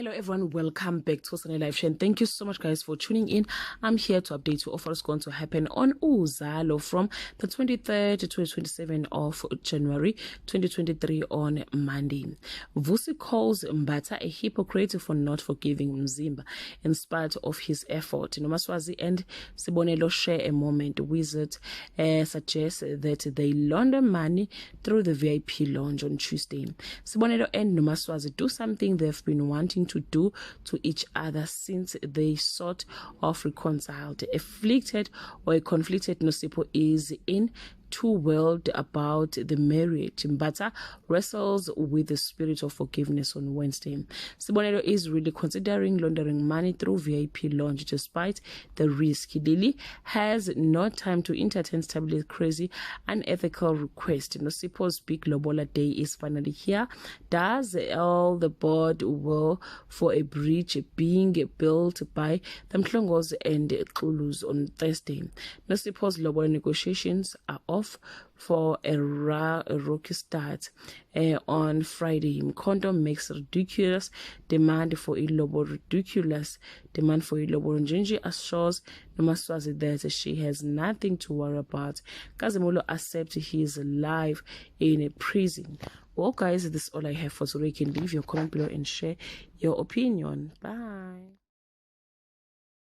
Hello everyone, welcome back to Sunday Live Show, and thank you so much guys for tuning in. I'm here to update you of what's going to happen on UZALO from the 23rd to 27th of January 2023 on Monday. Vusi calls Mbata a hypocrite for not forgiving Mzimba in spite of his effort. Nomaswazi and Sibonelo share a moment. Wizard suggests that they launder money through the VIP lounge on Tuesday. Sibonelo and Nomaswazi do something they've been wanting to do to each other since they sort of reconciled. Afflicted or a conflicted Nosipho is in too world about the marriage. Mbata wrestles with the spirit of forgiveness on Wednesday. Sibonelo is really considering laundering money through VIP lounge despite the risk. Lily has no time to entertain Stable's crazy, unethical request. Nosipho's big lobola day is finally here. Does all the board will for a bridge being built by the Mhlongos and Xulus on Thursday. Nosipho's lobola negotiations are off for a rocky start on Friday. Mkondo makes ridiculous demand for Ilobo. Njinji assures Nomaswazi that she has nothing to worry about. Kazimulo accepts he is alive in a prison. Well guys, this is all I have for today. You can leave your comment below and share your opinion. Bye.